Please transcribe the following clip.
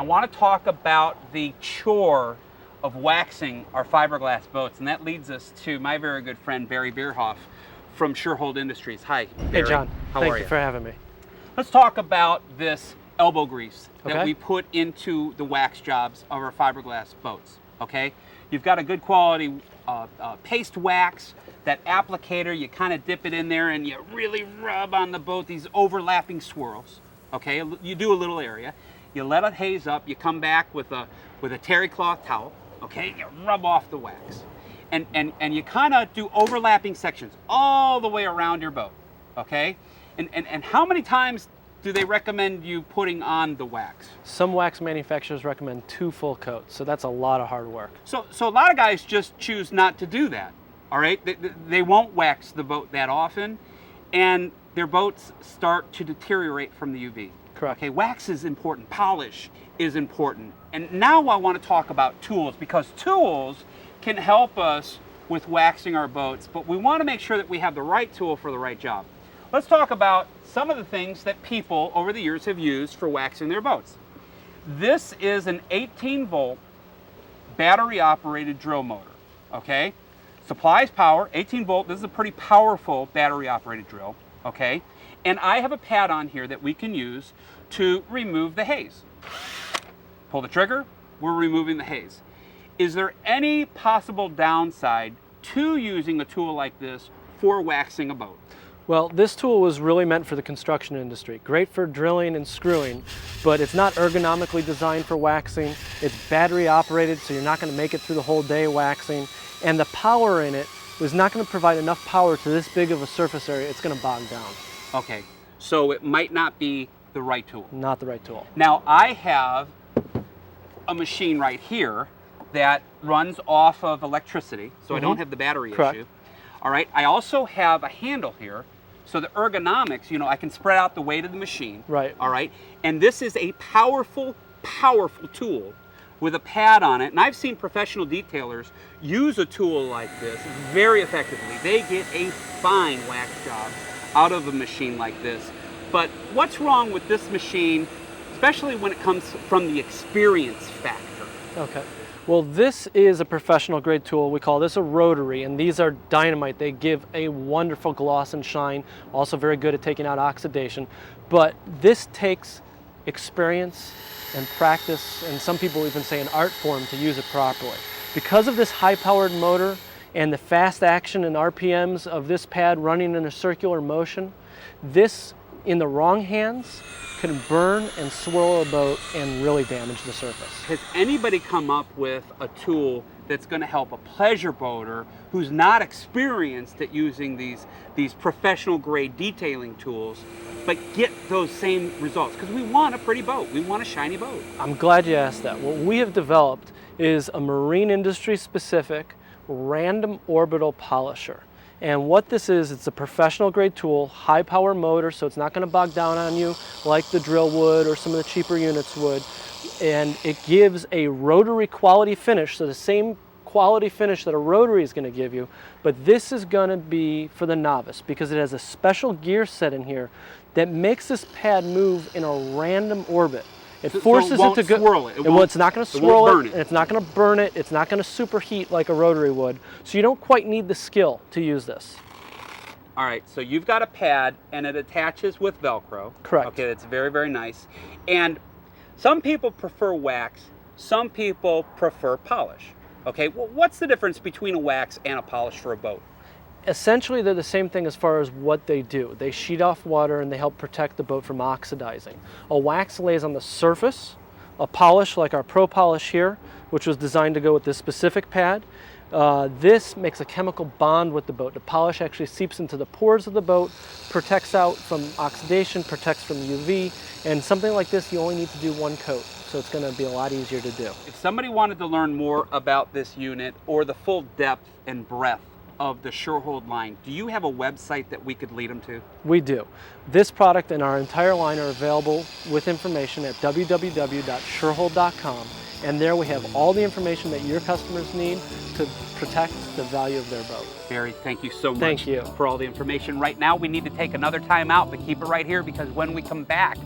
I want to talk about the chore of waxing our fiberglass boats, and that leads us to my very good friend Barry Bierhoff from Shurhold Industries. Hi, Barry. Hey, John. How are you? Thank you for having me. Let's talk about this elbow grease that Okay. we put into the wax jobs of our fiberglass boats. Okay, you've got a good quality paste wax. That applicator, you kind of dip it in there and you really rub on the boat these overlapping swirls. Okay, you do a little area. You let it haze up. You come back with a terry cloth towel. Okay, you rub off the wax, and you kind of do overlapping sections all the way around your boat. Okay, and how many times do they recommend you putting on the wax? Some wax manufacturers recommend 2 full coats, so that's a lot of hard work. So a lot of guys just choose not to do that. All right, they won't wax the boat that often, and their boats start to deteriorate from the UV. Correct. Okay, wax is important, polish is important. And now I want to talk about tools, because tools can help us with waxing our boats, but we want to make sure that we have the right tool for the right job. Let's talk about some of the things that people over the years have used for waxing their boats. This is an 18-volt battery-operated drill motor, okay? Supplies power, 18 volt. This is a pretty powerful battery operated drill, okay? And I have a pad on here that we can use to remove the haze. Pull the trigger, we're removing the haze. Is there any possible downside to using a tool like this for waxing a boat? Well, this tool was really meant for the construction industry. Great for drilling and screwing, but it's not ergonomically designed for waxing. It's battery operated, so you're not going to make it through the whole day waxing. And the power in it was not going to provide enough power to this big of a surface area. It's going to bog down. Okay, so it might not be the right tool. Not the right tool. Now, I have a machine right here that runs off of electricity, so I don't have the battery Correct. issue. All right, I also have a handle here, so the ergonomics, you know, I can spread out the weight of the machine. Right. All right, and this is a powerful, powerful tool with a pad on it, and I've seen professional detailers use a tool like this very effectively. They get a fine wax job out of a machine like this. But what's wrong with this machine, especially when it comes from the experience factor? Okay. Well, this is a professional grade tool. We call this a rotary, and these are dynamite. They give a wonderful gloss and shine, also very good at taking out oxidation. But this takes experience and practice, and some people even say an art form to use it properly. Because of this high-powered motor and the fast action and RPMs of this pad running in a circular motion, this, in the wrong hands, can burn and swirl a boat and really damage the surface. Has anybody come up with a tool that's going to help a pleasure boater who's not experienced at using these professional grade detailing tools, but get those same results? Because we want a pretty boat, we want a shiny boat. I'm glad you asked that. What we have developed is a marine industry specific random orbital polisher. And what this is, it's a professional grade tool, high power motor, so it's not going to bog down on you like the drill would or some of the cheaper units would. And it gives a rotary quality finish, so the same quality finish that a rotary is going to give you, but this is going to be for the novice because it has a special gear set in here that makes this pad move in a random orbit. It forces it to go. Swirl it. It's not going to swirl burn it. and it's not going to burn it. It's not going to superheat like a rotary would. So you don't quite need the skill to use this. All right, so you've got a pad and it attaches with Velcro. Correct. Okay, that's very, very nice. And some people prefer wax, some people prefer polish. Okay, well, what's the difference between a wax and a polish for a boat? Essentially, they're the same thing as far as what they do. They sheet off water and they help protect the boat from oxidizing. A wax lays on the surface. A polish, like our Pro Polish here, which was designed to go with this specific pad, this makes a chemical bond with the boat. The polish actually seeps into the pores of the boat, protects out from oxidation, protects from UV, and something like this, you only need to do one coat. So it's going to be a lot easier to do. If somebody wanted to learn more about this unit or the full depth and breadth of the Shurhold line, do you have a website that we could lead them to? We do. This product and our entire line are available with information at www.shurhold.com, and there we have all the information that your customers need to protect the value of their boat. Barry, thank you so much Thank you. for all the information. Right now we need to take another time out, but keep it right here because when we come back,